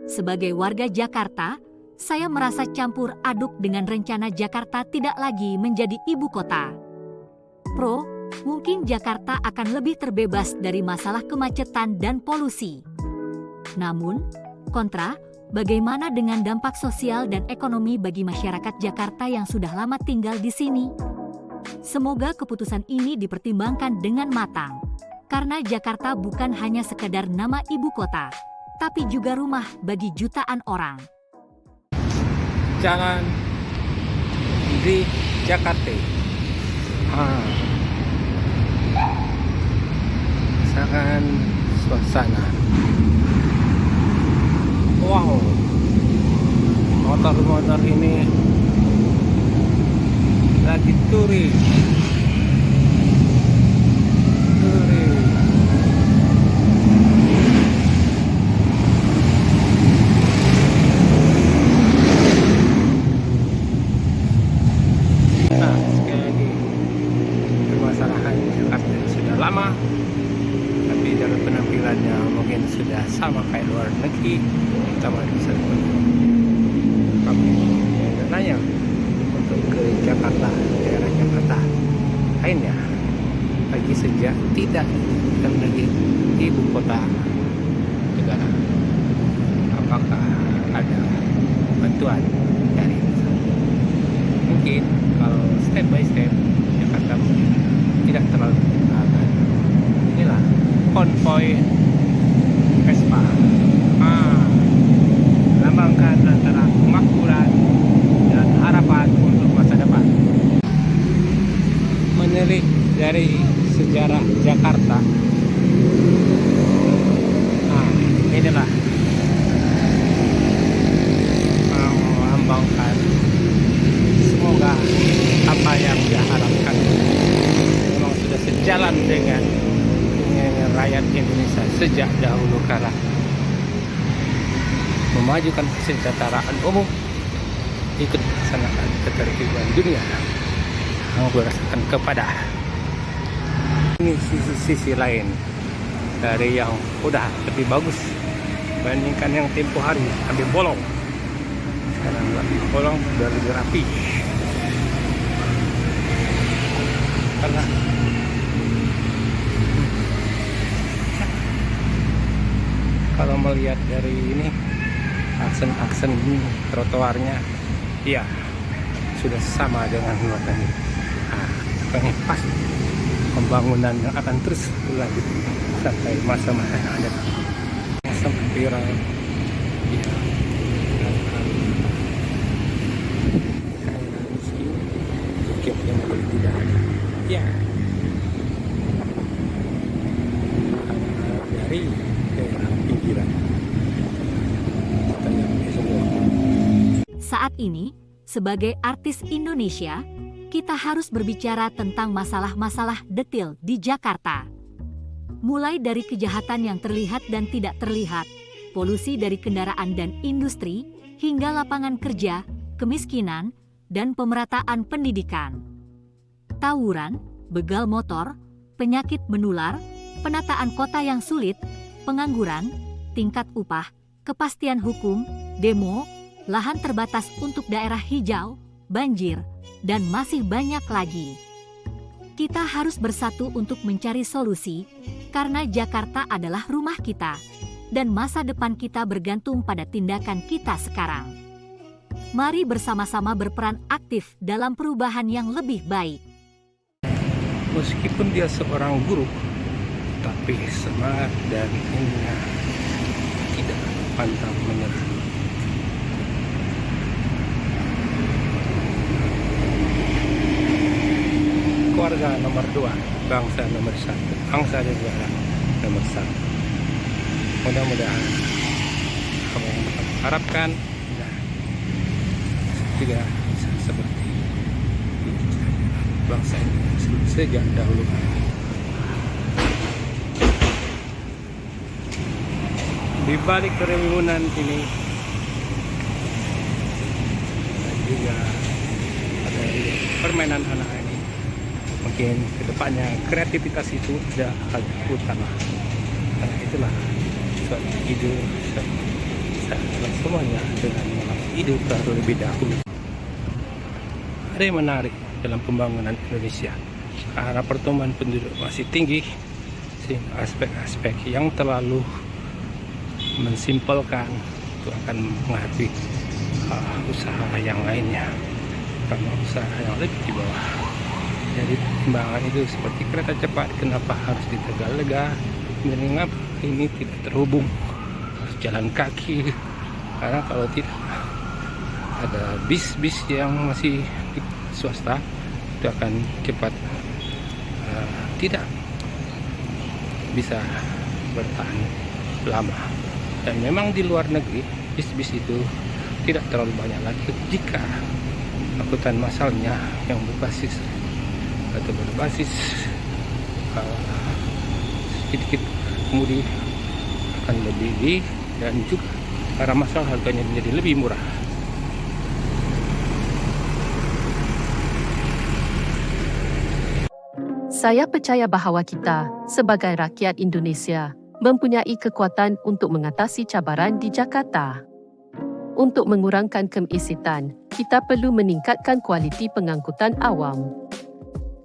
Sebagai warga Jakarta, saya merasa campur aduk dengan rencana Jakarta tidak lagi menjadi ibu kota. Pro, mungkin Jakarta akan lebih terbebas dari masalah kemacetan dan polusi. Namun, kontra, bagaimana dengan dampak sosial dan ekonomi bagi masyarakat Jakarta yang sudah lama tinggal di sini? Semoga keputusan ini dipertimbangkan dengan matang, karena Jakarta bukan hanya sekedar nama ibu kota, tapi juga rumah bagi jutaan orang. Jalan di Jakarta. Rasakan suasana. Wow, motor-motor ini lagi touring. Nah, sekali lagi, permasalahan Jakarta sudah lama, tapi dalam penampilannya mungkin sudah sama kayak luar negeri, terutama di sana. Kami nanya untuk ke Jakarta, daerah Jakarta lainnya, lagi sejak tidak lagi ibu kota negara. Apakah ada bantuan dari mungkin kalau step by step Jakarta mungkin tidak terlalu terlalu. Inilah konvoy Vespa, lambangkan antara kemakmuran dan harapan untuk masa depan. Menilik dari sejarah Jakarta, inilah melambangkan. Semoga apa yang diharapkan memang sudah sejalan dengan rakyat Indonesia sejak dahulu kala, memajukan kesejahteraan umum, ikut melaksanakan ketertiban dunia yang berdasarkan kepada ini sisi-sisi lain dari yang udah lebih bagus dibandingkan yang tempo hari ambil bolong. Sekarang lebih bolong, udah lebih rapi. Karena kalau melihat dari ini aksen trotoarnya, ya sudah sama dengan luar negeri. Ini pas pembangunan yang akan terus berlanjut sampai masa-masa yang ada, sampai viral. Ya, yang boleh tidak ada. Ya, dari daerah pinggiran. Saat ini, sebagai artis Indonesia, kita harus berbicara tentang masalah-masalah detil di Jakarta. Mulai dari kejahatan yang terlihat dan tidak terlihat, polusi dari kendaraan dan industri, hingga lapangan kerja, kemiskinan, dan pemerataan pendidikan. Tawuran, begal motor, penyakit menular, penataan kota yang sulit, pengangguran, tingkat upah, kepastian hukum, demo, lahan terbatas untuk daerah hijau, banjir, dan masih banyak lagi. Kita harus bersatu untuk mencari solusi, karena Jakarta adalah rumah kita, dan masa depan kita bergantung pada tindakan kita sekarang. Mari bersama-sama berperan aktif dalam perubahan yang lebih baik. Meskipun dia seorang guru, tapi semangat dan ininya tidak pantang menyerah. Keluarga nomor 2, bangsa nomor 1, bangsa dan negara nomor 1. Mudah-mudahan apa yang kita harapkan tidak bisa seperti bangsa ini sejak dahulu. Di balik kerumunan ini juga ada permainan anak ini. Mungkin kedepannya kreativitas itu tidak hal utama. Karena itulah suatu ide, suatu semuanya dengan mengambil ide terlebih dahulu. Ada yang menarik dalam pembangunan Indonesia karena pertumbuhan penduduk masih tinggi, sehingga aspek-aspek yang terlalu mensimpelkan itu akan menghadapi usaha yang lainnya, karena usaha yang lebih di bawah. Jadi pertimbangan itu seperti kereta cepat, kenapa harus di Tegalega, mengapa ini tidak terhubung, harus jalan kaki, karena kalau tidak ada bis-bis yang masih di swasta itu akan cepat tidak bisa bertahan lama. Dan memang di luar negeri bis-bis itu tidak terlalu banyak lagi jika angkutan massalnya yang berbasis atau berbasis sedikit kemudi akan lebih tinggi, dan juga para massal harganya menjadi lebih murah. Saya percaya bahawa kita, sebagai rakyat Indonesia, mempunyai kekuatan untuk mengatasi cabaran di Jakarta. Untuk mengurangkan kemacetan, kita perlu meningkatkan kualiti pengangkutan awam.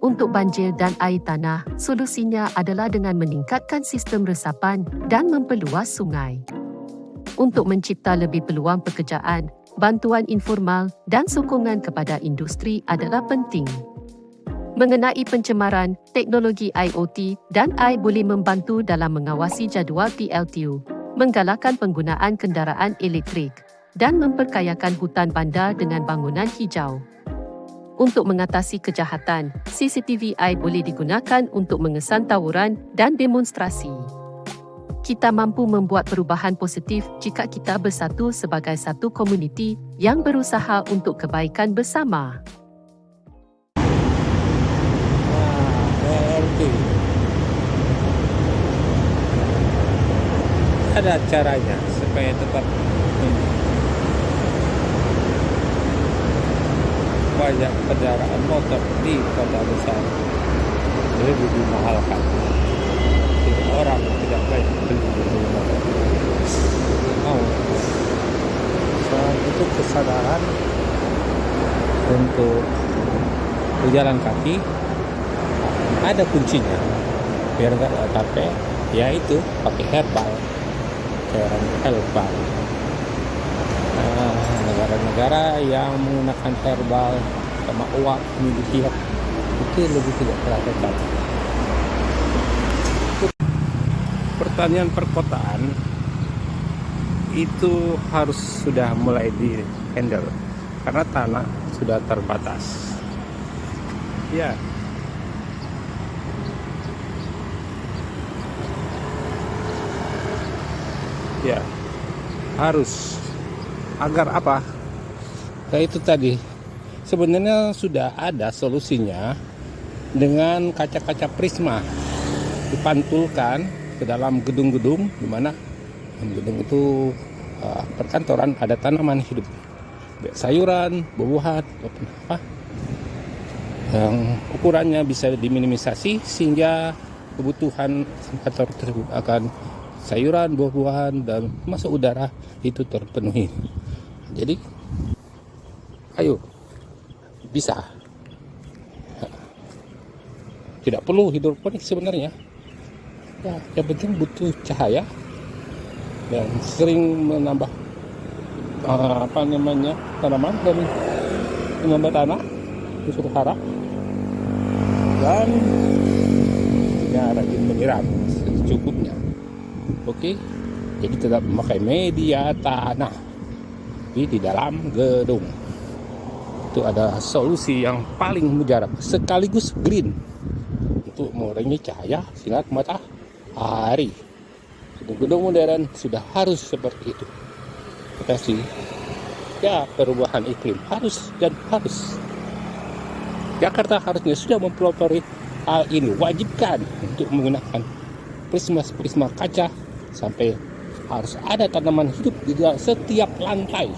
Untuk banjir dan air tanah, solusinya adalah dengan meningkatkan sistem resapan dan memperluas sungai. Untuk mencipta lebih peluang pekerjaan, bantuan informal dan sokongan kepada industri adalah penting. Mengenai pencemaran, teknologi IoT dan AI boleh membantu dalam mengawasi jadual PLTU, menggalakkan penggunaan kenderaan elektrik, dan memperkayakan hutan bandar dengan bangunan hijau. Untuk mengatasi kejahatan, CCTV AI boleh digunakan untuk mengesan tawuran dan demonstrasi. Kita mampu membuat perubahan positif jika kita bersatu sebagai satu komuniti yang berusaha untuk kebaikan bersama. Ada caranya supaya tetap banyak kendaraan motor di kota besar lebih dimahalkan. Jadi orang tidak banyak beli motor. Selain itu kesadaran untuk berjalan kaki ada kuncinya biar nggak capek, yaitu pakai herbal. Negara-negara yang menggunakan herbal sama uap militer itu lebih tidak terlalu. Pertanian perkotaan itu harus sudah mulai di handle karena tanah sudah terbatas. Ya. Ya, harus. Agar apa? Kayak itu tadi, sebenarnya sudah ada solusinya dengan kaca-kaca prisma dipantulkan ke dalam gedung-gedung, di mana gedung itu perkantoran, ada tanaman hidup, sayuran, buah-buahan, yang ukurannya bisa diminimisasi sehingga kebutuhan kantor tersebut akan sayuran, buah-buahan, dan masuk udara itu terpenuhi. Jadi, ayo, bisa. Tidak perlu hidroponik sebenarnya. Ya, yang penting butuh cahaya dan sering menambah tanaman dan menambah tanah itu harap, dan ya rajin menyiram secukupnya. Oke, jadi tetap memakai media tanah di dalam gedung. Itu adalah solusi yang paling mujarab sekaligus green untuk mengurangi cahaya sinar matahari. Gedung-gedung modern sudah harus seperti itu. Kasih ya, perubahan iklim harus dan harus. Jakarta harusnya sudah mempelopori hal ini, wajibkan untuk menggunakan prisma kaca, sampai harus ada tanaman hidup di dalam setiap lantai.